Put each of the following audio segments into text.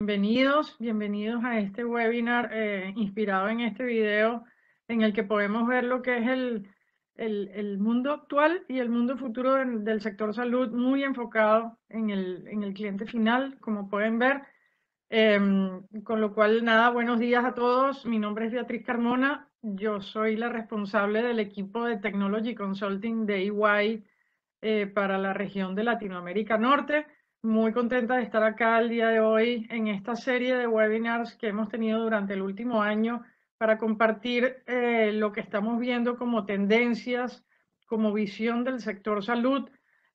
bienvenidos a este webinar inspirado en este video en el que podemos ver lo que es el mundo actual y el mundo futuro del sector salud, muy enfocado en el cliente final, como pueden ver. Con lo cual, nada, buenos días a todos. Mi nombre es Beatriz Carmona. Yo soy la responsable del equipo de Technology Consulting de EY para la región de Latinoamérica Norte. Muy contenta de estar acá el día de hoy en esta serie de webinars que hemos tenido durante el último año para compartir lo que estamos viendo como tendencias, como visión del sector salud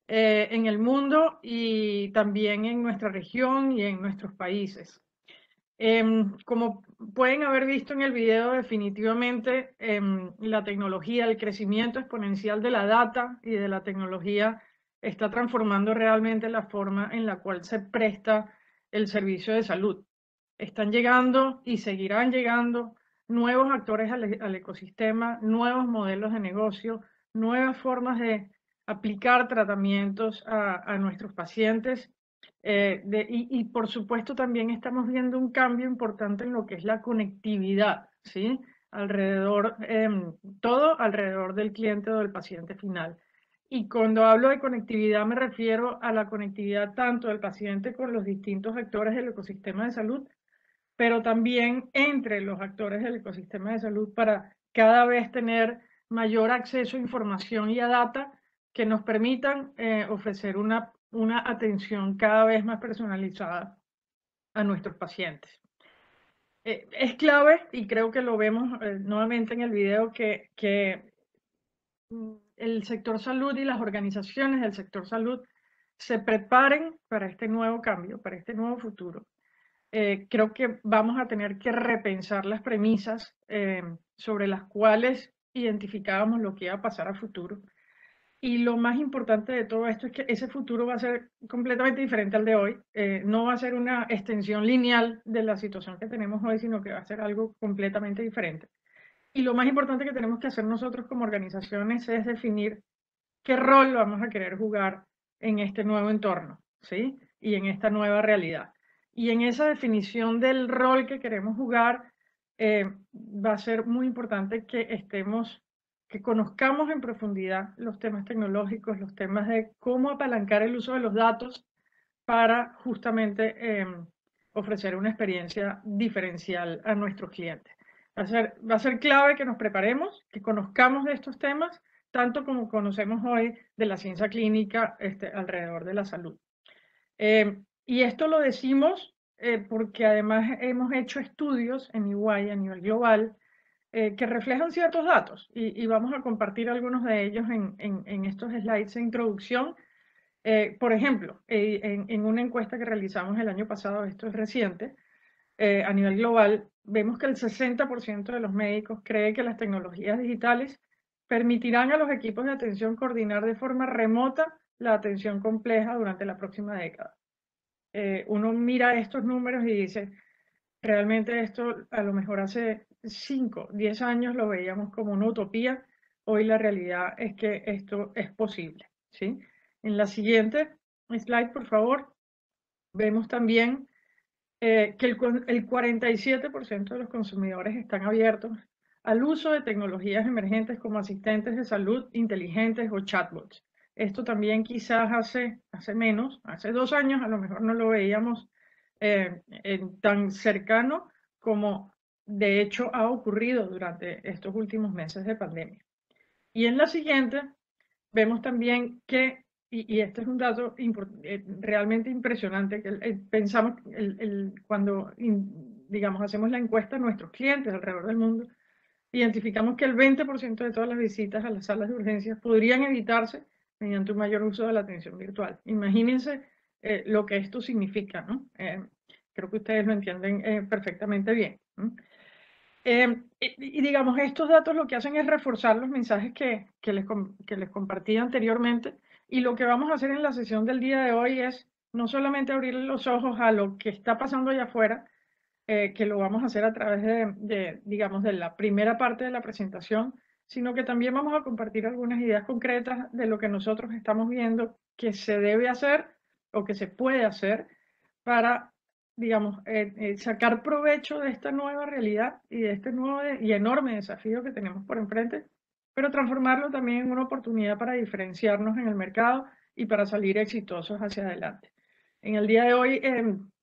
en el mundo y también en nuestra región y en nuestros países. Como pueden haber visto en el video, definitivamente la tecnología, el crecimiento exponencial de la data y de la tecnología está transformando realmente la forma en la cual se presta el servicio de salud. Están llegando y seguirán llegando nuevos actores al ecosistema, nuevos modelos de negocio, nuevas formas de aplicar tratamientos a nuestros pacientes y por supuesto también estamos viendo un cambio importante en lo que es la conectividad, ¿sí? Alrededor, todo alrededor del cliente o del paciente final. Y cuando hablo de conectividad me refiero a la conectividad tanto del paciente con los distintos actores del ecosistema de salud, pero también entre los actores del ecosistema de salud para cada vez tener mayor acceso a información y a data que nos permitan ofrecer una atención cada vez más personalizada a nuestros pacientes. Es clave, y creo que lo vemos nuevamente en el video, que el sector salud y las organizaciones del sector salud se preparen para este nuevo cambio, para este nuevo futuro. Creo que vamos a tener que repensar las premisas sobre las cuales identificábamos lo que iba a pasar a futuro. Y lo más importante de todo esto es que ese futuro va a ser completamente diferente al de hoy. No va a ser una extensión lineal de la situación que tenemos hoy, sino que va a ser algo completamente diferente. Y lo más importante que tenemos que hacer nosotros como organizaciones es definir qué rol vamos a querer jugar en este nuevo entorno, ¿sí? Y en esta nueva realidad. Y en esa definición del rol que queremos jugar, va a ser muy importante que conozcamos en profundidad los temas tecnológicos, los temas de cómo apalancar el uso de los datos para justamente ofrecer una experiencia diferencial a nuestros clientes. Va a ser clave que nos preparemos, que conozcamos de estos temas, tanto como conocemos hoy de la ciencia clínica alrededor de la salud. Y esto lo decimos porque además hemos hecho estudios en EY a nivel global que reflejan ciertos datos y vamos a compartir algunos de ellos en estos slides de introducción. Por ejemplo, en una encuesta que realizamos el año pasado, esto es reciente, a nivel global, vemos que el 60% de los médicos cree que las tecnologías digitales permitirán a los equipos de atención coordinar de forma remota la atención compleja durante la próxima década. Uno mira estos números y dice, realmente esto a lo mejor hace 5, 10 años lo veíamos como una utopía, hoy la realidad es que esto es posible, ¿sí? En la siguiente slide, por favor, vemos también que el 47% de los consumidores están abiertos al uso de tecnologías emergentes como asistentes de salud inteligentes o chatbots. Esto también quizás hace menos, hace 2 años a lo mejor no lo veíamos tan cercano como de hecho ha ocurrido durante estos últimos meses de pandemia. Y en la siguiente vemos también que, y este es un dato realmente impresionante, que pensamos cuando, digamos, hacemos la encuesta a nuestros clientes alrededor del mundo, identificamos que el 20% de todas las visitas a las salas de urgencias podrían evitarse mediante un mayor uso de la atención virtual. Imagínense lo que esto significa, ¿no? Creo que ustedes lo entienden perfectamente bien, ¿no? Y digamos, estos datos lo que hacen es reforzar los mensajes que les compartí anteriormente. Y lo que vamos a hacer en la sesión del día de hoy es no solamente abrir los ojos a lo que está pasando allá afuera, que lo vamos a hacer a través digamos, de la primera parte de la presentación, sino que también vamos a compartir algunas ideas concretas de lo que nosotros estamos viendo que se debe hacer o que se puede hacer para digamos, sacar provecho de esta nueva realidad y de este nuevo y enorme desafío que tenemos por enfrente, pero transformarlo también en una oportunidad para diferenciarnos en el mercado y para salir exitosos hacia adelante. En el día de hoy,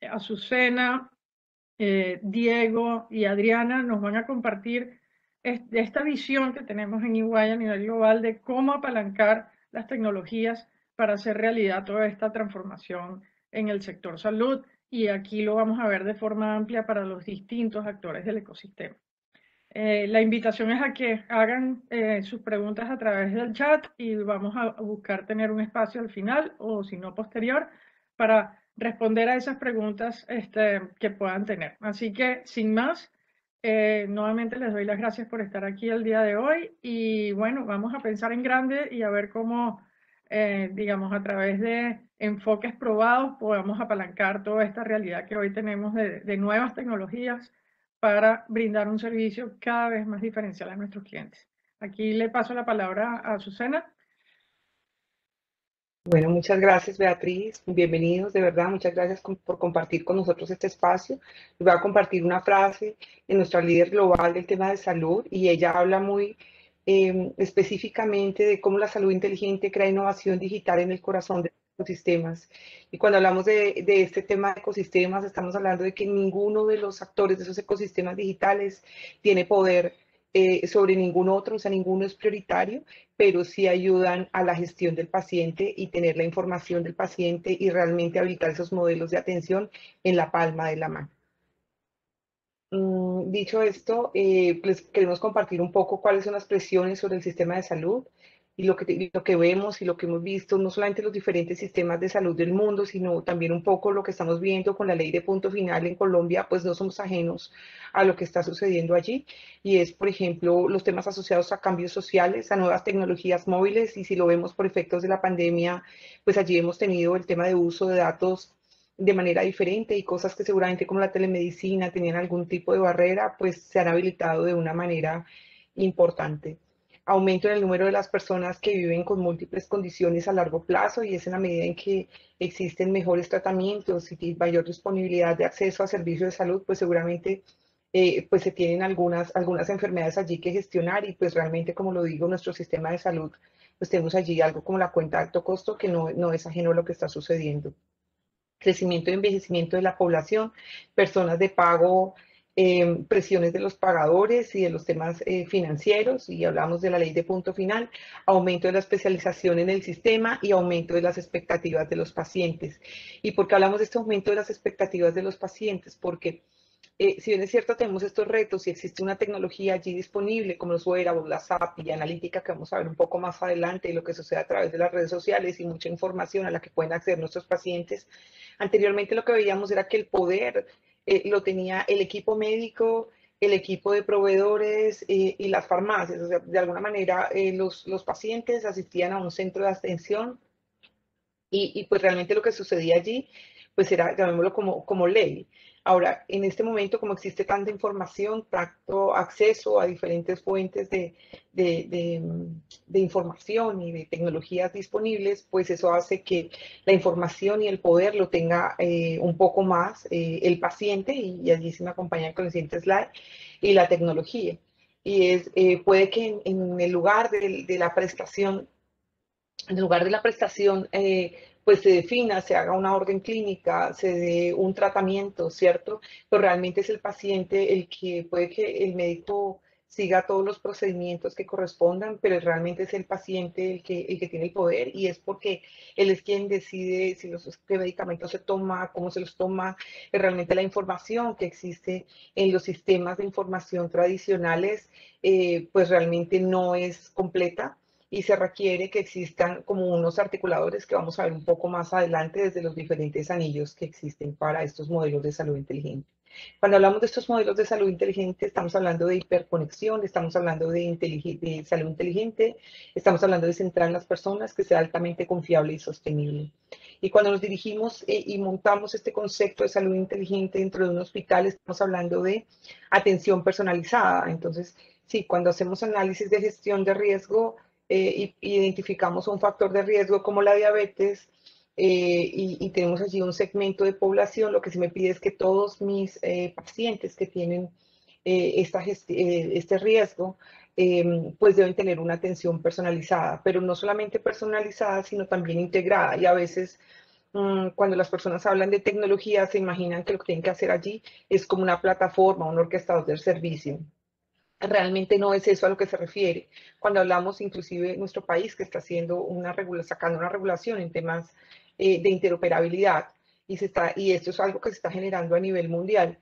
Azucena, Diego y Adriana nos van a compartir esta visión que tenemos en EY a nivel global de cómo apalancar las tecnologías para hacer realidad toda esta transformación en el sector salud, y aquí lo vamos a ver de forma amplia para los distintos actores del ecosistema. La invitación es a que hagan sus preguntas a través del chat y vamos a buscar tener un espacio al final o si no posterior para responder a esas preguntas que puedan tener. Así que sin más, nuevamente les doy las gracias por estar aquí el día de hoy y bueno, vamos a pensar en grande y a ver cómo, digamos, a través de enfoques probados podamos apalancar toda esta realidad que hoy tenemos de nuevas tecnologías para brindar un servicio cada vez más diferencial a nuestros clientes. Aquí le paso la palabra a Azucena. Bueno, muchas gracias, Beatriz. Bienvenidos, de verdad. Muchas gracias por compartir con nosotros este espacio. Les voy a compartir una frase de nuestra líder global del tema de salud y ella habla muy específicamente de cómo la salud inteligente crea innovación digital en el corazón de los ecosistemas. Y cuando hablamos de este tema de ecosistemas, estamos hablando de que ninguno de los actores de esos ecosistemas digitales tiene poder sobre ningún otro, o sea, ninguno es prioritario, pero sí ayudan a la gestión del paciente y tener la información del paciente y realmente habilitar esos modelos de atención en la palma de la mano. Dicho esto, pues queremos compartir un poco cuáles son las presiones sobre el sistema de salud y lo que vemos y lo que hemos visto, no solamente los diferentes sistemas de salud del mundo, sino también un poco lo que estamos viendo con la ley de punto final en Colombia, pues no somos ajenos a lo que está sucediendo allí. Y es, por ejemplo, los temas asociados a cambios sociales, a nuevas tecnologías móviles, y si lo vemos por efectos de la pandemia, pues allí hemos tenido el tema de uso de datos de manera diferente y cosas que seguramente como la telemedicina tenían algún tipo de barrera, pues se han habilitado de una manera importante. Aumento en el número de las personas que viven con múltiples condiciones a largo plazo y es en la medida en que existen mejores tratamientos y mayor disponibilidad de acceso a servicios de salud, pues seguramente pues se tienen algunas enfermedades allí que gestionar y pues realmente, como lo digo, nuestro sistema de salud, pues tenemos allí algo como la cuenta de alto costo que no es ajeno a lo que está sucediendo. Crecimiento y envejecimiento de la población, personas de pago, presiones de los pagadores y de los temas financieros, y hablamos de la ley de punto final, aumento de la especialización en el sistema y aumento de las expectativas de los pacientes. ¿Y por qué hablamos de este aumento de las expectativas de los pacientes? Porque si bien es cierto, tenemos estos retos y existe una tecnología allí disponible como los wearables, la SAP y analítica que vamos a ver un poco más adelante y lo que sucede a través de las redes sociales y mucha información a la que pueden acceder nuestros pacientes. Anteriormente lo que veíamos era que el poder lo tenía el equipo médico, el equipo de proveedores y las farmacias. O sea, de alguna manera los pacientes asistían a un centro de atención y pues realmente lo que sucedía allí, pues era, llamémoslo como ley. Ahora, en este momento, como existe tanta información, tanto acceso a diferentes fuentes de información y de tecnologías disponibles, pues eso hace que la información y el poder lo tenga un poco más el paciente, y allí se me acompaña con el siguiente slide, y la tecnología. Y puede que en el lugar de la prestación en lugar de la prestación, pues se defina, se haga una orden clínica, se dé un tratamiento, ¿cierto? Pero realmente es el paciente el que puede que el médico siga todos los procedimientos que correspondan, pero realmente es el paciente el que tiene el poder y es porque él es quien decide si qué medicamentos se toma, cómo se los toma. Realmente la información que existe en los sistemas de información tradicionales, pues realmente no es completa y se requiere que existan como unos articuladores que vamos a ver un poco más adelante desde los diferentes anillos que existen para estos modelos de salud inteligente. Cuando hablamos de estos modelos de salud inteligente, estamos hablando de hiperconexión, estamos hablando de salud inteligente, estamos hablando de centrar en las personas, que sea altamente confiable y sostenible. Y cuando nos dirigimos y montamos este concepto de salud inteligente dentro de un hospital, estamos hablando de atención personalizada. Entonces, sí, cuando hacemos análisis de gestión de riesgo, identificamos un factor de riesgo como la diabetes, y tenemos allí un segmento de población. Lo que se me pide es que todos mis pacientes que tienen este riesgo, pues deben tener una atención personalizada, pero no solamente personalizada, sino también integrada. Y a veces cuando las personas hablan de tecnología, se imaginan que lo que tienen que hacer allí es como una plataforma, un orquestador del servicio. Realmente no es eso a lo que se refiere. Cuando hablamos, inclusive en nuestro país, que está haciendo sacando una regulación en temas de interoperabilidad, y esto es algo que se está generando a nivel mundial,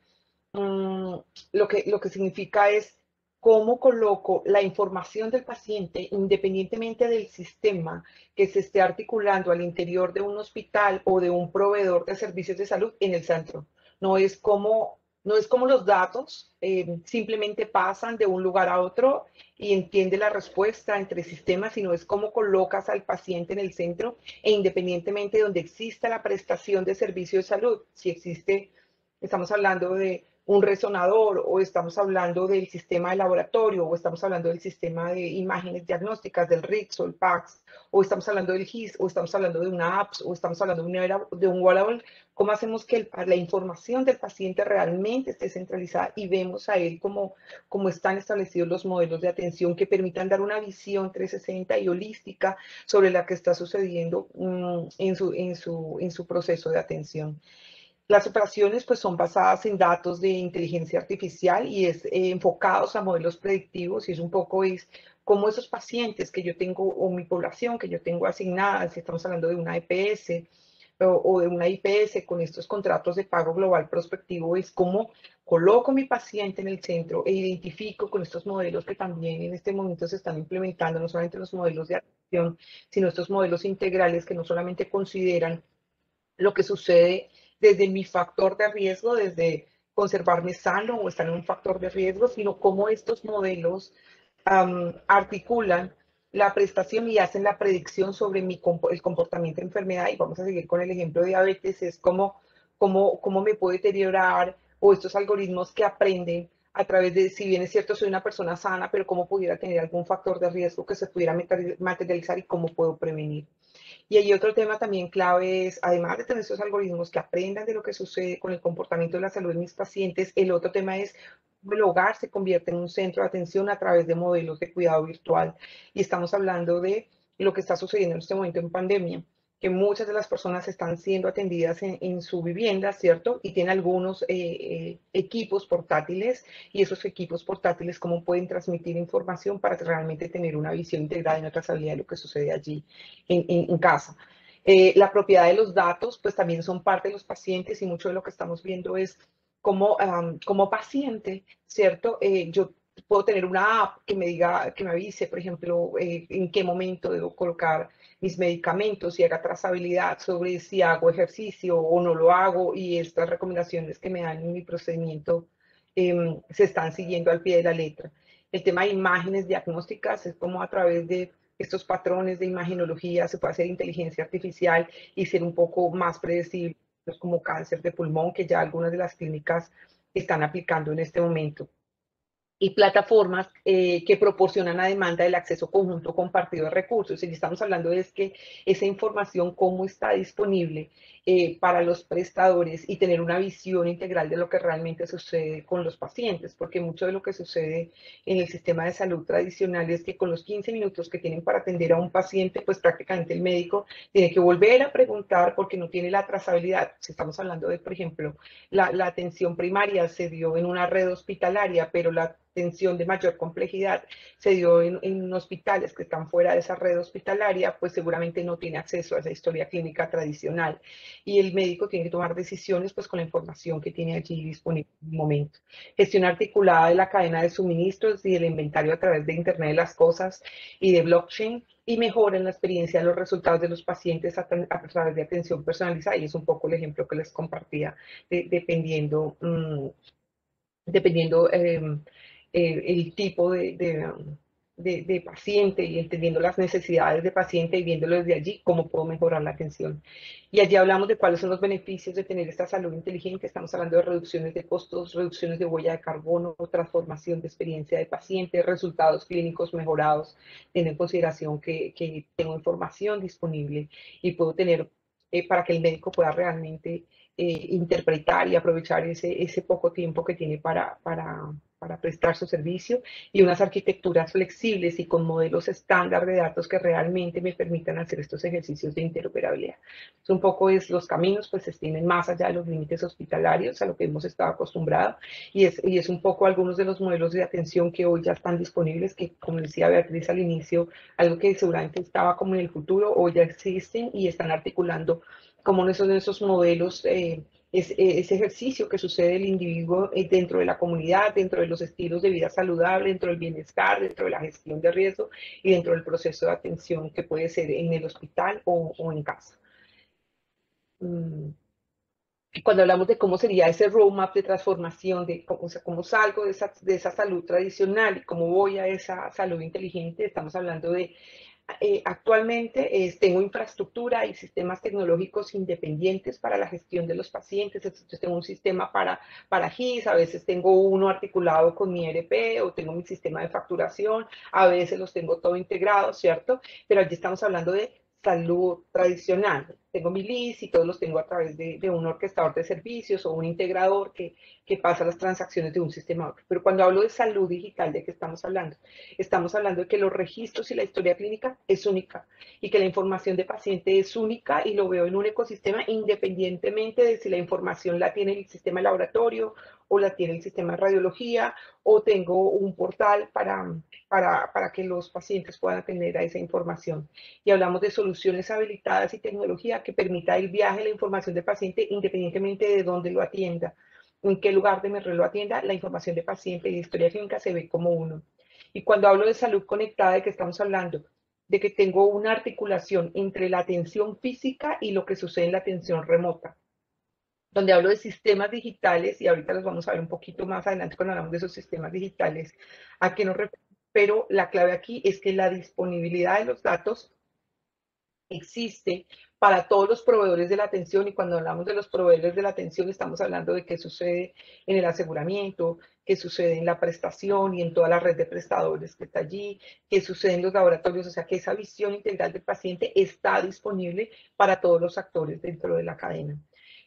mm, lo que significa es cómo coloco la información del paciente independientemente del sistema que se esté articulando al interior de un hospital o de un proveedor de servicios de salud en el centro. No es como los datos simplemente pasan de un lugar a otro y entiende la respuesta entre sistemas, sino es cómo colocas al paciente en el centro e independientemente de donde exista la prestación de servicio de salud, si existe, estamos hablando de un resonador o estamos hablando del sistema de laboratorio o estamos hablando del sistema de imágenes diagnósticas del RICS o el PACS o estamos hablando del GIS o estamos hablando de una apps o estamos hablando de un wearable. ¿Cómo hacemos que la información del paciente realmente esté centralizada y vemos a él como están establecidos los modelos de atención que permitan dar una visión 360 y holística sobre lo que está sucediendo en su proceso de atención? Las operaciones pues son basadas en datos de inteligencia artificial y es enfocados a modelos predictivos y es un poco cómo esos pacientes que yo tengo o mi población que yo tengo asignada, si estamos hablando de una EPS o de una IPS con estos contratos de pago global prospectivo, es cómo coloco mi paciente en el centro e identifico con estos modelos que también en este momento se están implementando, no solamente los modelos de atención, sino estos modelos integrales que no solamente consideran lo que sucede desde mi factor de riesgo, desde conservarme sano o estar en un factor de riesgo, sino cómo estos modelos articulan la prestación y hacen la predicción sobre el comportamiento de enfermedad. Y vamos a seguir con el ejemplo de diabetes, es cómo me puedo deteriorar o estos algoritmos que aprenden a través de, si bien es cierto, soy una persona sana, pero cómo pudiera tener algún factor de riesgo que se pudiera materializar y cómo puedo prevenir. Y hay otro tema también clave es, además de tener esos algoritmos que aprendan de lo que sucede con el comportamiento de la salud de mis pacientes, el otro tema es el hogar se convierte en un centro de atención a través de modelos de cuidado virtual. Y estamos hablando de lo que está sucediendo en este momento en pandemia, que muchas de las personas están siendo atendidas en su vivienda, ¿cierto? Y tienen algunos equipos portátiles y esos equipos portátiles cómo pueden transmitir información para realmente tener una visión integrada y una trazabilidad de lo que sucede allí en casa. La propiedad de los datos, pues también son parte de los pacientes y mucho de lo que estamos viendo es como paciente, ¿cierto? Yo puedo tener una app que me diga, que me avise, por ejemplo, en qué momento debo colocar mis medicamentos y haga trazabilidad sobre si hago ejercicio o no lo hago y estas recomendaciones que me dan en mi procedimiento se están siguiendo al pie de la letra. El tema de imágenes diagnósticas es como a través de estos patrones de imagenología se puede hacer inteligencia artificial y ser un poco más predecible, como cáncer de pulmón, que ya algunas de las clínicas están aplicando en este momento, y plataformas que proporcionan a demanda el acceso conjunto compartido de recursos. Y estamos hablando de que esa información, cómo está disponible para los prestadores y tener una visión integral de lo que realmente sucede con los pacientes, porque mucho de lo que sucede en el sistema de salud tradicional es que con los 15 minutos que tienen para atender a un paciente, pues prácticamente el médico tiene que volver a preguntar porque no tiene la trazabilidad. Si estamos hablando de, por ejemplo, la atención primaria se dio en una red hospitalaria, pero la atención de mayor complejidad se dio en hospitales que están fuera de esa red hospitalaria, pues seguramente no tiene acceso a esa historia clínica tradicional. Y el médico tiene que tomar decisiones pues con la información que tiene allí disponible en el momento. Gestión articulada de la cadena de suministros y del inventario a través de Internet de las Cosas y de blockchain, y mejoran la experiencia de los resultados de los pacientes a través de atención personalizada. Y es un poco el ejemplo que les compartía, dependiendo el tipo de paciente y entendiendo las necesidades de paciente y viéndolo desde allí, cómo puedo mejorar la atención. Y allí hablamos de cuáles son los beneficios de tener esta salud inteligente. Estamos hablando de reducciones de costos, reducciones de huella de carbono, transformación de experiencia de paciente, resultados clínicos mejorados, teniendo en consideración que tengo información disponible y puedo tener para que el médico pueda realmente interpretar y aprovechar ese poco tiempo que tiene para prestar su servicio, y unas arquitecturas flexibles y con modelos estándar de datos que realmente me permitan hacer estos ejercicios de interoperabilidad. Es un poco los caminos pues se extienden más allá de los límites hospitalarios a lo que hemos estado acostumbrados, y es un poco algunos de los modelos de atención que hoy ya están disponibles, que como decía Beatriz al inicio, algo que seguramente estaba como en el futuro, hoy ya existen y están articulando como esos modelos, ese ejercicio que sucede el individuo dentro de la comunidad, dentro de los estilos de vida saludable, dentro del bienestar, dentro de la gestión de riesgo y dentro del proceso de atención que puede ser en el hospital o en casa. Cuando hablamos de cómo sería ese roadmap de transformación, de cómo, o sea, cómo salgo de esa salud tradicional y cómo voy a esa salud inteligente, estamos hablando de actualmente tengo infraestructura y sistemas tecnológicos independientes para la gestión de los pacientes. Entonces tengo un sistema para GIS, a veces tengo uno articulado con mi ERP o tengo mi sistema de facturación, a veces los tengo todo integrado, ¿cierto? Pero allí estamos hablando de salud tradicional. Tengo mi LIS y todos los tengo a través de un orquestador de servicios o un integrador que pasa las transacciones de un sistema a otro. Pero cuando hablo de salud digital, ¿de qué estamos hablando? Estamos hablando de que los registros y la historia clínica es única y que la información de paciente es única, y lo veo en un ecosistema independientemente de si la información la tiene el sistema de laboratorio o la tiene el sistema de radiología, o tengo un portal para que los pacientes puedan tener a esa información. Y hablamos de soluciones habilitadas y tecnología que permita el viaje de la información del paciente independientemente de dónde lo atienda, en qué lugar de Merred lo atienda. La información de paciente y de historia clínica se ve como uno. Y cuando hablo de salud conectada, ¿de qué estamos hablando? De que tengo una articulación entre la atención física y lo que sucede en la atención remota. Donde hablo de sistemas digitales, y ahorita los vamos a ver un poquito más adelante cuando hablamos de esos sistemas digitales, a qué nos referimos. Pero la clave aquí es que la disponibilidad de los datos existe para todos los proveedores de la atención, y cuando hablamos de los proveedores de la atención estamos hablando de qué sucede en el aseguramiento, qué sucede en la prestación y en toda la red de prestadores que está allí, qué sucede en los laboratorios, o sea que esa visión integral del paciente está disponible para todos los actores dentro de la cadena.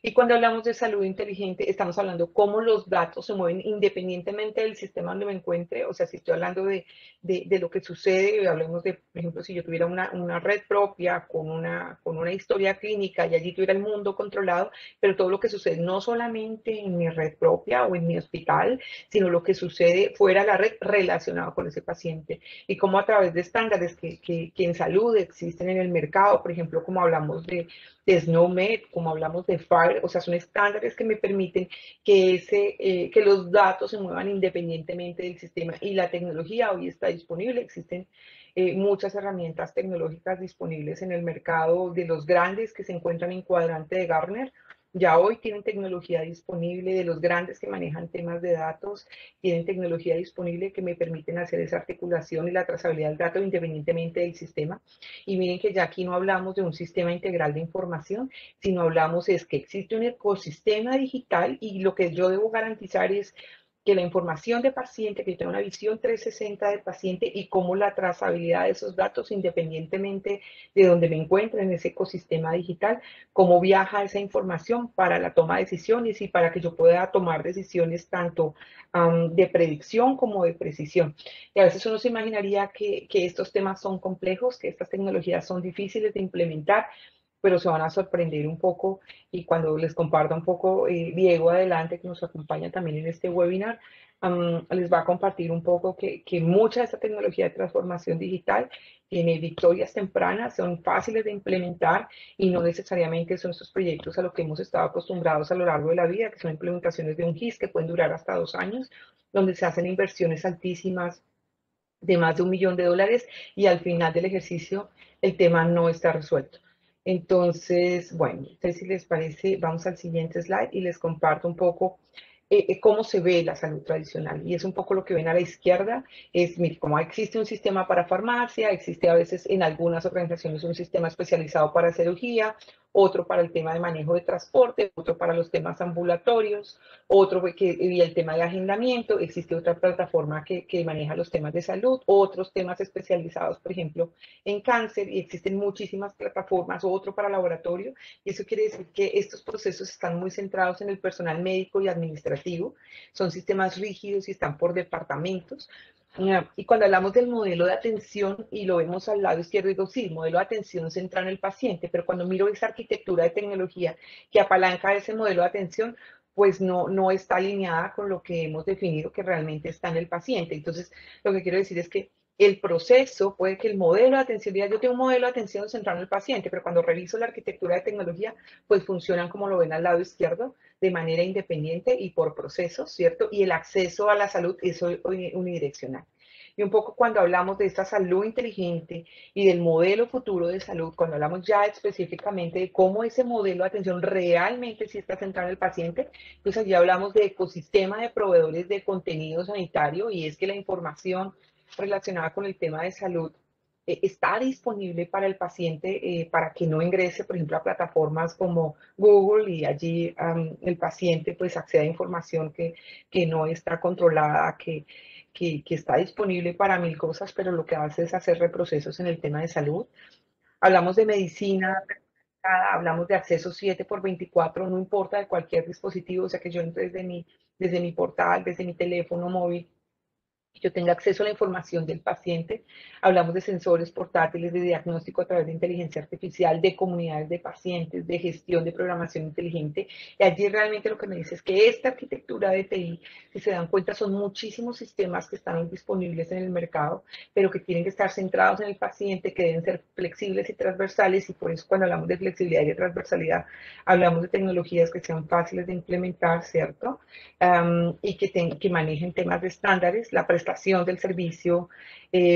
Y cuando hablamos de salud inteligente, estamos hablando cómo los datos se mueven independientemente del sistema donde me encuentre. O sea, si estoy hablando de lo que sucede, hablemos de, por ejemplo, si yo tuviera una red propia con una historia clínica y allí tuviera el mundo controlado, pero todo lo que sucede no solamente en mi red propia o en mi hospital, sino lo que sucede fuera de la red relacionado con ese paciente. Y cómo a través de estándares que en salud existen en el mercado, por ejemplo, como hablamos de SNOMED, como hablamos de FAIR, o sea, son estándares que me permiten que los datos se muevan independientemente del sistema, y la tecnología hoy está disponible. Existen muchas herramientas tecnológicas disponibles en el mercado de los grandes que se encuentran en cuadrante de Gartner. Ya hoy tienen tecnología disponible de los grandes que manejan temas de datos, tienen tecnología disponible que me permiten hacer esa articulación y la trazabilidad del dato independientemente del sistema. Y miren que ya aquí no hablamos de un sistema integral de información, sino hablamos es que existe un ecosistema digital, y lo que yo debo garantizar es que la información de paciente, que tenga una visión 360 del paciente, y cómo la trazabilidad de esos datos, independientemente de donde me encuentre en ese ecosistema digital, cómo viaja esa información para la toma de decisiones y para que yo pueda tomar decisiones tanto de predicción como de precisión. Y a veces uno se imaginaría que estos temas son complejos, que estas tecnologías son difíciles de implementar, pero se van a sorprender un poco. Y cuando les comparta un poco, Diego adelante, que nos acompaña también en este webinar, les va a compartir un poco que mucha de esta tecnología de transformación digital tiene victorias tempranas, son fáciles de implementar, y no necesariamente son estos proyectos a los que hemos estado acostumbrados a lo largo de la vida, que son implementaciones de un GIS que pueden durar hasta 2 años, donde se hacen inversiones altísimas de más de $1.000.000, y al final del ejercicio el tema no está resuelto. Entonces, bueno, no sé si les parece, vamos al siguiente slide y les comparto un poco cómo se ve la salud tradicional. Y es un poco lo que ven a la izquierda, es, mire, como existe un sistema para farmacia, existe a veces en algunas organizaciones un sistema especializado para cirugía, otro para el tema de manejo de transporte, otro para los temas ambulatorios, otro y el tema de agendamiento, existe otra plataforma que maneja los temas de salud, otros temas especializados, por ejemplo, en cáncer, y existen muchísimas plataformas, otro para laboratorio, y eso quiere decir que estos procesos están muy centrados en el personal médico y administrativo, son sistemas rígidos y están por departamentos. Y cuando hablamos del modelo de atención y lo vemos al lado izquierdo, digo, sí, modelo de atención centrado en el paciente, pero cuando miro esa arquitectura de tecnología que apalanca ese modelo de atención, pues no está alineada con lo que hemos definido que realmente está en el paciente. Entonces, lo que quiero decir es que el proceso, puede que el modelo de atención, diga, yo tengo un modelo de atención centrado en el paciente, pero cuando reviso la arquitectura de tecnología, pues funcionan como lo ven al lado izquierdo, de manera independiente y por procesos, ¿cierto? Y el acceso a la salud es unidireccional. Y un poco cuando hablamos de esta salud inteligente y del modelo futuro de salud, cuando hablamos ya específicamente de cómo ese modelo de atención realmente sí está centrado en el paciente, pues allí hablamos de ecosistema de proveedores de contenido sanitario, y es que la información relacionada con el tema de salud está disponible para el paciente, para que no ingrese, por ejemplo, a plataformas como Google, y allí el paciente pues accede a información que no está controlada, que está disponible para mil cosas, pero lo que hace es hacer reprocesos en el tema de salud. Hablamos de medicina, hablamos de acceso 7 por 24, no importa, de cualquier dispositivo, o sea que yo entre desde mi portal, desde mi teléfono móvil, yo tenga acceso a la información del paciente. Hablamos de sensores portátiles, de diagnóstico a través de inteligencia artificial, de comunidades de pacientes, de gestión de programación inteligente. Y allí realmente lo que me dice es que esta arquitectura de TI, si se dan cuenta, son muchísimos sistemas que están disponibles en el mercado, pero que tienen que estar centrados en el paciente, que deben ser flexibles y transversales, y por eso cuando hablamos de flexibilidad y de transversalidad, hablamos de tecnologías que sean fáciles de implementar, ¿cierto? Y que manejen temas de estándares, la prestación del servicio,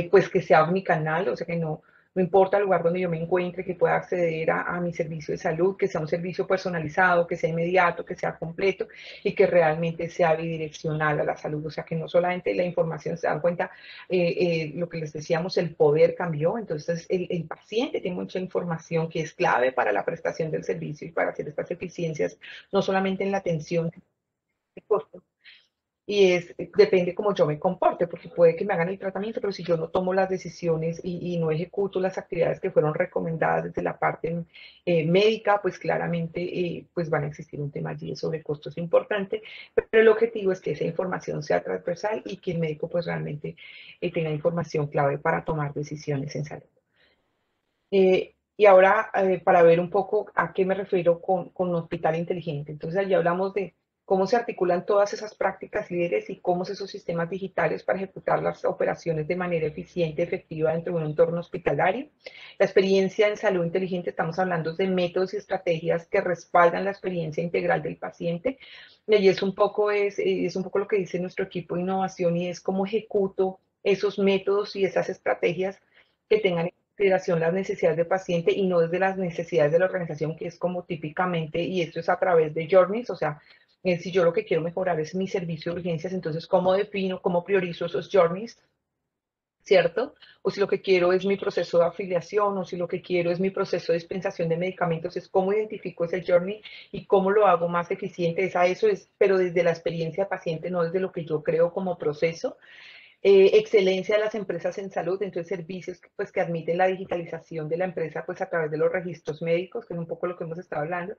pues que sea omnicanal, o sea que no importa el lugar donde yo me encuentre, que pueda acceder a mi servicio de salud, que sea un servicio personalizado, que sea inmediato, que sea completo y que realmente sea bidireccional a la salud. O sea, que no solamente la información, se dan cuenta, lo que les decíamos, el poder cambió. Entonces, el paciente tiene mucha información que es clave para la prestación del servicio y para hacer estas eficiencias, no solamente en la atención de costo, y depende cómo yo me comporte, porque puede que me hagan el tratamiento, pero si yo no tomo las decisiones y no ejecuto las actividades que fueron recomendadas desde la parte médica, pues claramente pues van a existir un tema allí de sobrecostos importante, pero el objetivo es que esa información sea transversal y que el médico pues realmente tenga información clave para tomar decisiones en salud. Y ahora, para ver un poco a qué me refiero con hospital inteligente. Entonces, allí hablamos de cómo se articulan todas esas prácticas líderes y cómo esos sistemas digitales para ejecutar las operaciones de manera eficiente y efectiva dentro de un entorno hospitalario. La experiencia en salud inteligente, estamos hablando de métodos y estrategias que respaldan la experiencia integral del paciente. Y allí es un poco lo que dice nuestro equipo de innovación, y es cómo ejecuto esos métodos y esas estrategias que tengan consideración las necesidades del paciente y no desde las necesidades de la organización, que es como típicamente, y esto es a través de journeys, o sea, si yo lo que quiero mejorar es mi servicio de urgencias, entonces, ¿cómo defino, cómo priorizo esos journeys? ¿Cierto? O si lo que quiero es mi proceso de afiliación, o si lo que quiero es mi proceso de dispensación de medicamentos, es cómo identifico ese journey y cómo lo hago más eficiente. Eso es, pero desde la experiencia paciente, no desde lo que yo creo como proceso. Excelencia de las empresas en salud, entonces servicios pues, que admiten la digitalización de la empresa pues, a través de los registros médicos, que es un poco lo que hemos estado hablando,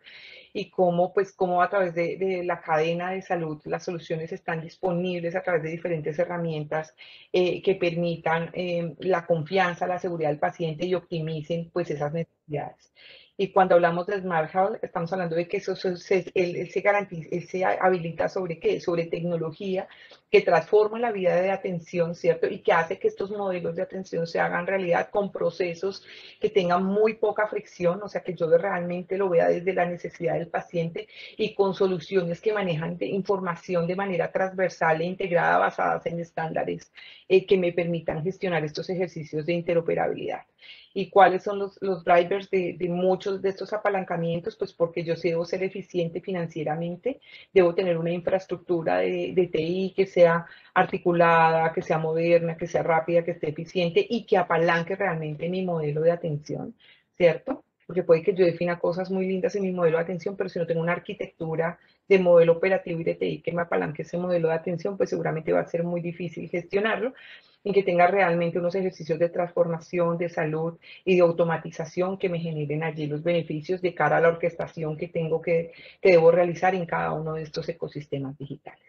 y cómo, pues, cómo a través de la cadena de salud las soluciones están disponibles a través de diferentes herramientas que permitan la confianza, la seguridad del paciente y optimicen pues, esas necesidades. Y cuando hablamos de Smart Health, estamos hablando de que él se garantiza, él se habilita sobre qué, sobre tecnología que transforma la vida de atención, ¿cierto? Y que hace que estos modelos de atención se hagan realidad con procesos que tengan muy poca fricción, o sea, que yo realmente lo vea desde la necesidad del paciente y con soluciones que manejan información de manera transversal e integrada basadas en estándares que me permitan gestionar estos ejercicios de interoperabilidad. ¿Y cuáles son los drivers de muchos de estos apalancamientos? Pues porque yo sí debo ser eficiente financieramente, debo tener una infraestructura de TI que sea articulada, que sea moderna, que sea rápida, que esté eficiente y que apalanque realmente mi modelo de atención, ¿cierto? porque puede que yo defina cosas muy lindas en mi modelo de atención, pero si no tengo una arquitectura de modelo operativo y de TI que me apalanque ese modelo de atención, pues seguramente va a ser muy difícil gestionarlo, y que tenga realmente unos ejercicios de transformación, de salud y de automatización que me generen allí los beneficios de cara a la orquestación que debo realizar en cada uno de estos ecosistemas digitales.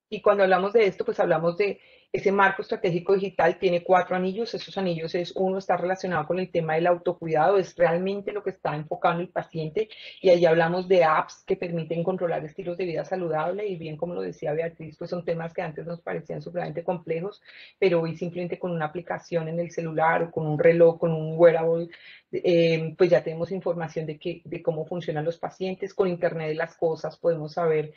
Y cuando hablamos de esto, pues hablamos de ese marco estratégico digital, tiene 4 anillos. Esos anillos es, uno está relacionado con el tema del autocuidado, es realmente lo que está enfocado en el paciente, y ahí hablamos de apps que permiten controlar estilos de vida saludable, y bien como lo decía Beatriz, pues son temas que antes nos parecían supremamente complejos, pero hoy simplemente con una aplicación en el celular o con un reloj, con un wearable, pues ya tenemos información de cómo funcionan los pacientes. Con Internet de las cosas podemos saber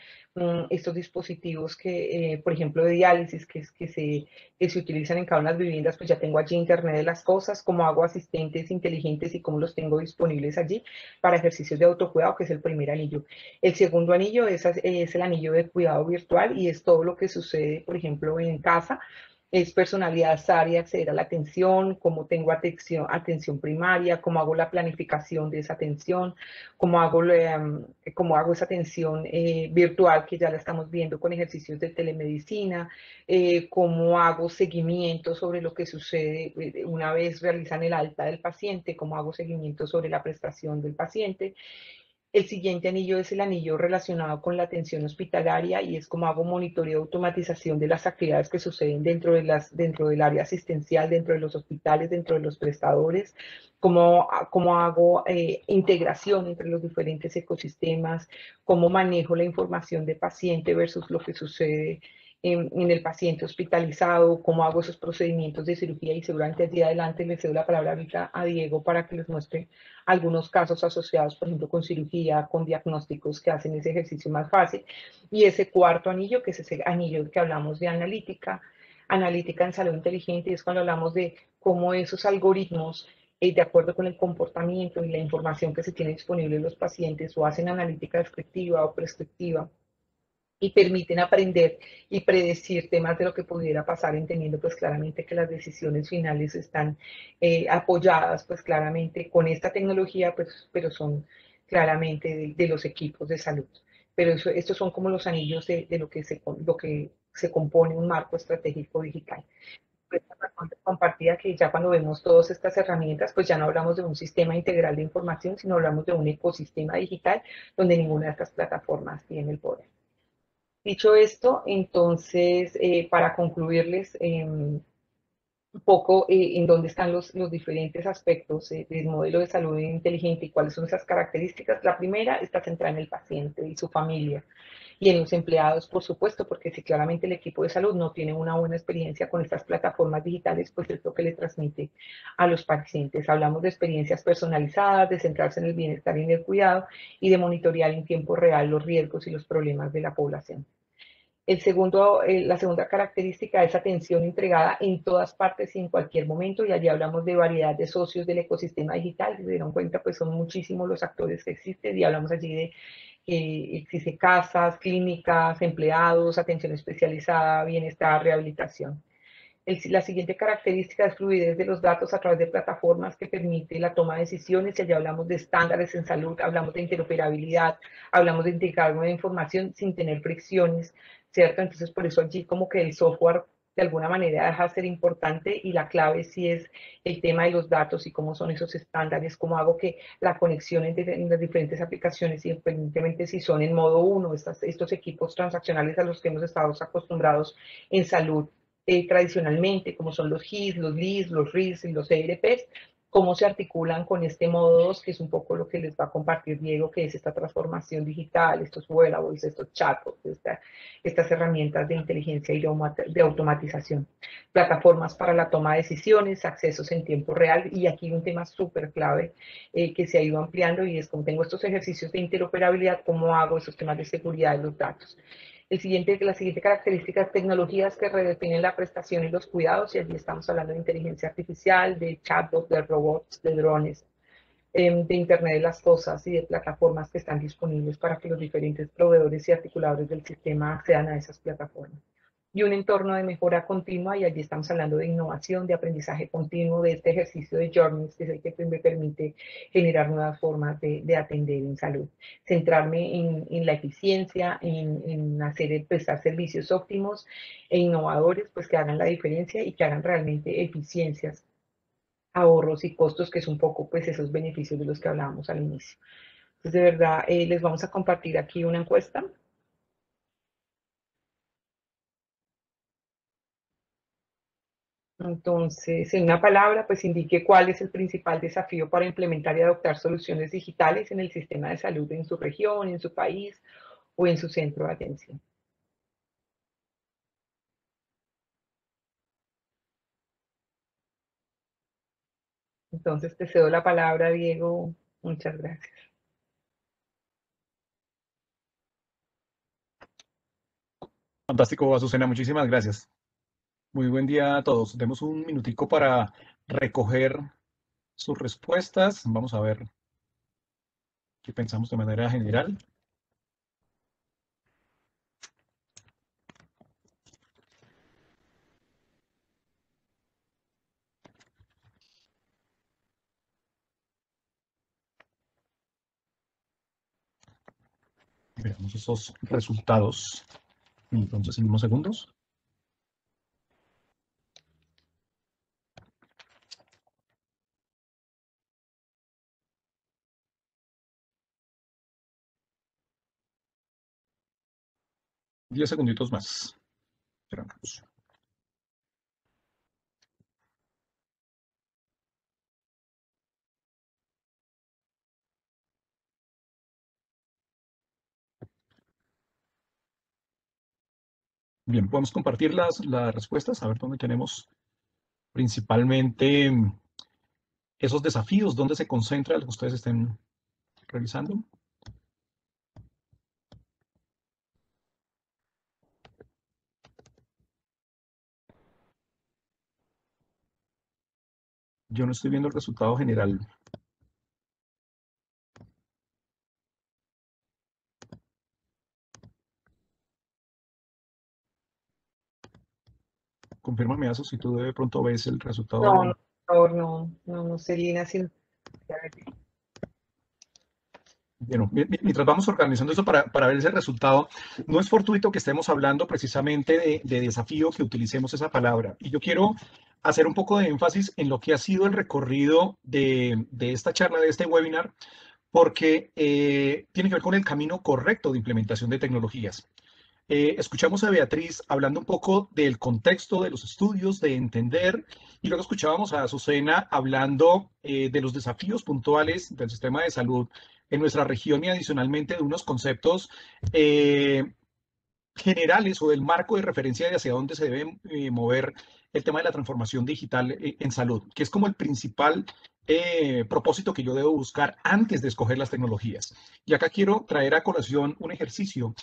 estos dispositivos que, por ejemplo, de diálisis que se utilizan en cada una de las viviendas, pues ya tengo allí Internet de las cosas, cómo hago asistentes inteligentes y cómo los tengo disponibles allí para ejercicios de autocuidado, que es el primer anillo. El segundo anillo es el anillo de cuidado virtual, y es todo lo que sucede, por ejemplo, en casa. Es personalidad área, acceder a la atención, cómo tengo atención primaria, cómo hago la planificación de esa atención, cómo hago esa atención virtual, que ya la estamos viendo con ejercicios de telemedicina, cómo hago seguimiento sobre lo que sucede una vez realizan el alta del paciente, cómo hago seguimiento sobre la prestación del paciente. El siguiente anillo es el anillo relacionado con la atención hospitalaria, y es como hago monitoreo y automatización de las actividades que suceden dentro del área asistencial, dentro de los hospitales, dentro de los prestadores, cómo hago integración entre los diferentes ecosistemas, cómo manejo la información de paciente versus lo que sucede en el paciente hospitalizado, cómo hago esos procedimientos de cirugía. Y seguramente allí adelante le cedo la palabra ahorita a Diego para que les muestre algunos casos asociados, por ejemplo, con cirugía, con diagnósticos que hacen ese ejercicio más fácil. Y ese cuarto anillo, que es ese anillo que hablamos de analítica en salud inteligente, y es cuando hablamos de cómo esos algoritmos, de acuerdo con el comportamiento y la información que se tiene disponible en los pacientes, o hacen analítica descriptiva o prescriptiva, y permiten aprender y predecir temas de lo que pudiera pasar, entendiendo pues claramente que las decisiones finales están apoyadas pues claramente con esta tecnología, pues, pero son claramente de los equipos de salud. Pero estos son como los anillos de lo que se compone un marco estratégico digital. Pues, compartida que ya cuando vemos todas estas herramientas, pues ya no hablamos de un sistema integral de información, sino hablamos de un ecosistema digital donde ninguna de estas plataformas tiene el poder. Dicho esto, entonces, para concluirles un poco en dónde están los diferentes aspectos del modelo de salud inteligente y cuáles son esas características, la primera está centrada en el paciente y su familia, y en los empleados, por supuesto, porque si claramente el equipo de salud no tiene una buena experiencia con estas plataformas digitales, pues es lo que le transmite a los pacientes. Hablamos de experiencias personalizadas, de centrarse en el bienestar y en el cuidado, y de monitorear en tiempo real los riesgos y los problemas de la población. La segunda característica es atención entregada en todas partes y en cualquier momento, y allí hablamos de variedad de socios del ecosistema digital. Si se dieron cuenta, pues son muchísimos los actores que existen, y hablamos allí de que existen casas, clínicas, empleados, atención especializada, bienestar, rehabilitación. La siguiente característica es fluidez de los datos a través de plataformas que permite la toma de decisiones, y allá hablamos de estándares en salud, hablamos de interoperabilidad, hablamos de integrar nueva información sin tener fricciones, ¿cierto? Entonces, por eso allí como que el software de alguna manera deja de ser importante, y la clave sí es el tema de los datos y cómo son esos estándares, cómo hago que la conexión en las diferentes aplicaciones, independientemente si son en modo uno, estos equipos transaccionales a los que hemos estado acostumbrados en salud, tradicionalmente, como son los GIS, los LIS, los RIS y los ERPs, cómo se articulan con este modo 2, que es un poco lo que les va a compartir Diego, que es esta transformación digital, estos wearables, estos chatbots, estas herramientas de inteligencia y de automatización, plataformas para la toma de decisiones, accesos en tiempo real. Y aquí un tema súper clave que se ha ido ampliando, y es como tengo estos ejercicios de interoperabilidad, cómo hago esos temas de seguridad de los datos. La siguiente característica es tecnologías que redefinen la prestación y los cuidados, y allí estamos hablando de inteligencia artificial, de chatbots, de robots, de drones, de Internet de las cosas y de plataformas que están disponibles para que los diferentes proveedores y articuladores del sistema accedan a esas plataformas. y un entorno de mejora continua, y allí estamos hablando de innovación, de aprendizaje continuo, de este ejercicio de journeys, que es el que me permite generar nuevas formas de atender en salud. Centrarme en la eficiencia, en hacer, prestar servicios óptimos e innovadores, pues que hagan la diferencia y que hagan realmente eficiencias, ahorros y costos, que es un poco pues esos beneficios de los que hablábamos al inicio. Entonces, de verdad, les vamos a compartir aquí una encuesta. Entonces, en una palabra, pues indique cuál es el principal desafío para implementar y adoptar soluciones digitales en el sistema de salud en su región, en su país o en su centro de atención. Entonces, te cedo la palabra, Diego. Muchas gracias. Fantástico, Azucena, muchísimas gracias. Muy buen día a todos. Demos un minutico para recoger sus respuestas. Vamos a ver qué pensamos de manera general. Veamos esos resultados. Entonces, en unos segundos. Diez segunditos más. Esperamos. Bien, podemos compartir las respuestas, a ver dónde tenemos principalmente esos desafíos, dónde se concentra lo que ustedes estén revisando. Yo no estoy viendo el resultado general. Confírmame eso si tú de pronto ves el resultado. No, por favor, no, Celina, sin... Bueno, mientras vamos organizando eso para ver ese resultado, no es fortuito que estemos hablando precisamente de desafío, que utilicemos esa palabra. Y yo quiero hacer un poco de énfasis en lo que ha sido el recorrido de esta charla, de este webinar, porque tiene que ver con el camino correcto de implementación de tecnologías. Escuchamos a Beatriz hablando un poco del contexto de los estudios, de entender, y luego escuchábamos a Azucena hablando de los desafíos puntuales del sistema de salud en nuestra región y adicionalmente de unos conceptos generales o del marco de referencia de hacia dónde se debe mover el tema de la transformación digital en salud, que es como el principal propósito que yo debo buscar antes de escoger las tecnologías. Y acá quiero traer a colación un ejercicio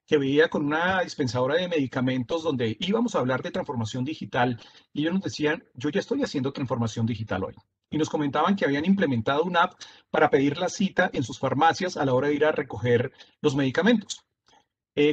que veía con una dispensadora de medicamentos donde íbamos a hablar de transformación digital y ellos nos decían, yo ya estoy haciendo transformación digital hoy. Y nos comentaban que habían implementado una app para pedir la cita en sus farmacias a la hora de ir a recoger los medicamentos.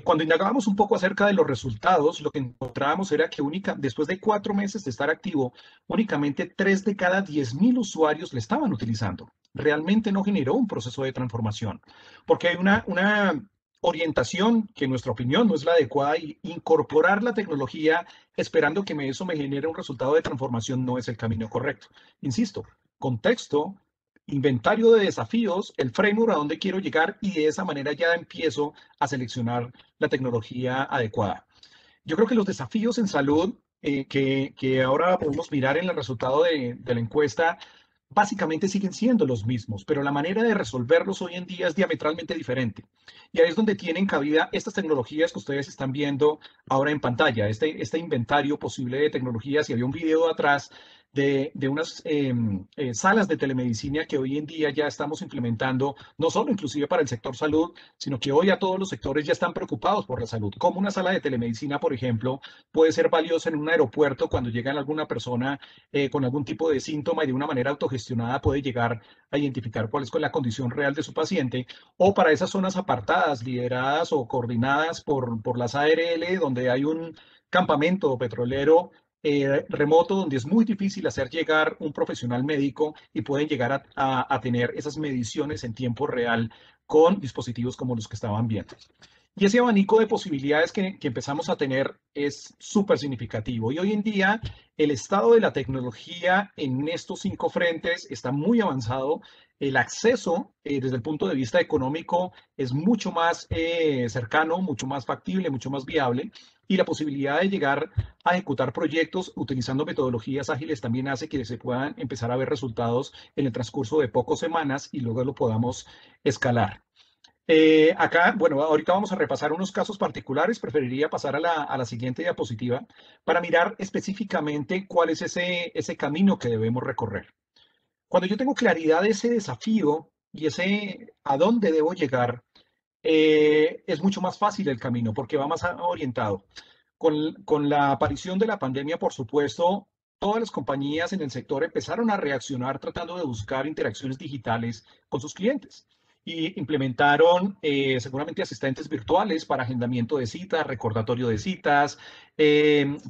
Cuando indagábamos un poco acerca de los resultados, lo que encontrábamos era que después de 4 meses de estar activo, únicamente 3 de cada 10.000 usuarios le estaban utilizando. Realmente no generó un proceso de transformación, porque hay una orientación que en nuestra opinión no es la adecuada, y incorporar la tecnología esperando que eso me genere un resultado de transformación no es el camino correcto. Insisto, contexto, inventario de desafíos, el framework a dónde quiero llegar, y de esa manera ya empiezo a seleccionar la tecnología adecuada. Yo creo que los desafíos en salud que ahora podemos mirar en el resultado de la encuesta básicamente siguen siendo los mismos, pero la manera de resolverlos hoy en día es diametralmente diferente. Y ahí es donde tienen cabida estas tecnologías que ustedes están viendo ahora en pantalla, este inventario posible de tecnologías. Y había un video atrás de unas salas de telemedicina que hoy en día ya estamos implementando, no solo inclusive para el sector salud, sino que hoy a todos los sectores ya están preocupados por la salud. Como una sala de telemedicina, por ejemplo, puede ser valiosa en un aeropuerto cuando llega alguna persona con algún tipo de síntoma, y de una manera autogestionada puede llegar a identificar cuál es la condición real de su paciente, o para esas zonas apartadas, lideradas o coordinadas por las ARL, donde hay un campamento petrolero remoto donde es muy difícil hacer llegar un profesional médico y pueden llegar a tener esas mediciones en tiempo real con dispositivos como los que estaban viendo. Y ese abanico de posibilidades que empezamos a tener es súper significativo. Y hoy en día el estado de la tecnología en estos 5 frentes está muy avanzado. El acceso desde el punto de vista económico es mucho más cercano, mucho más factible, mucho más viable. Y la posibilidad de llegar a ejecutar proyectos utilizando metodologías ágiles también hace que se puedan empezar a ver resultados en el transcurso de pocas semanas y luego lo podamos escalar. Acá, bueno, ahorita vamos a repasar unos casos particulares. Preferiría pasar a la siguiente diapositiva para mirar específicamente cuál es ese camino que debemos recorrer. Cuando yo tengo claridad de ese desafío y ese a dónde debo llegar, es mucho más fácil el camino porque va más orientado. Con la aparición de la pandemia, por supuesto, todas las compañías en el sector empezaron a reaccionar tratando de buscar interacciones digitales con sus clientes y implementaron seguramente asistentes virtuales para agendamiento de citas, recordatorio de citas,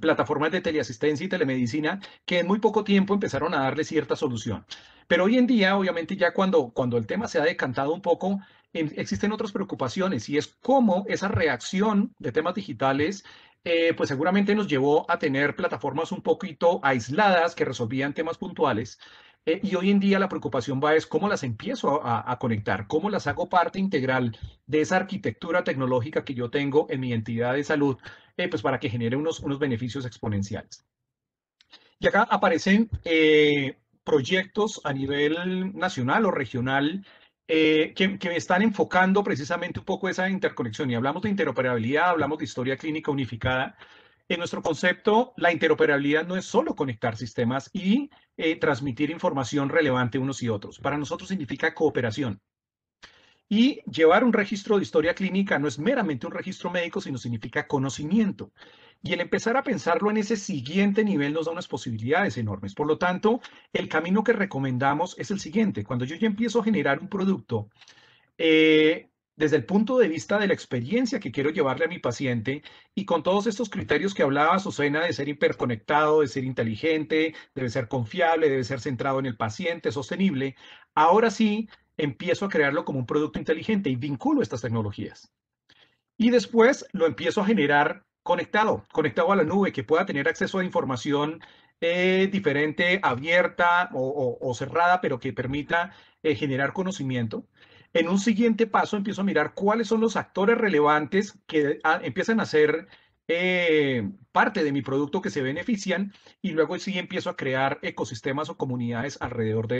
plataformas de teleasistencia y telemedicina que en muy poco tiempo empezaron a darle cierta solución. Pero hoy en día, obviamente, ya cuando el tema se ha decantado un poco, existen otras preocupaciones y es cómo esa reacción de temas digitales pues seguramente nos llevó a tener plataformas un poquito aisladas que resolvían temas puntuales. Y hoy en día la preocupación va es cómo las empiezo a conectar, cómo las hago parte integral de esa arquitectura tecnológica que yo tengo en mi entidad de salud, pues para que genere unos beneficios exponenciales. Y acá aparecen proyectos a nivel nacional o regional que están enfocando precisamente un poco esa interconexión. Y hablamos de interoperabilidad, hablamos de historia clínica unificada. En nuestro concepto, la interoperabilidad no es solo conectar sistemas y transmitir información relevante unos y otros. Para nosotros significa cooperación. Y llevar un registro de historia clínica no es meramente un registro médico, sino significa conocimiento. Y el empezar a pensarlo en ese siguiente nivel nos da unas posibilidades enormes. Por lo tanto, el camino que recomendamos es el siguiente. Cuando yo ya empiezo a generar un producto, desde el punto de vista de la experiencia que quiero llevarle a mi paciente y con todos estos criterios que hablaba Azucena de ser hiperconectado, de ser inteligente, debe ser confiable, debe ser centrado en el paciente, sostenible, ahora sí empiezo a crearlo como un producto inteligente y vinculo estas tecnologías. Y después lo empiezo a generar conectado a la nube, que pueda tener acceso a información diferente, abierta o cerrada, pero que permita generar conocimiento. En un siguiente paso empiezo a mirar cuáles son los actores relevantes que empiezan a ser parte de mi producto que se benefician y luego sí empiezo a crear ecosistemas o comunidades alrededor de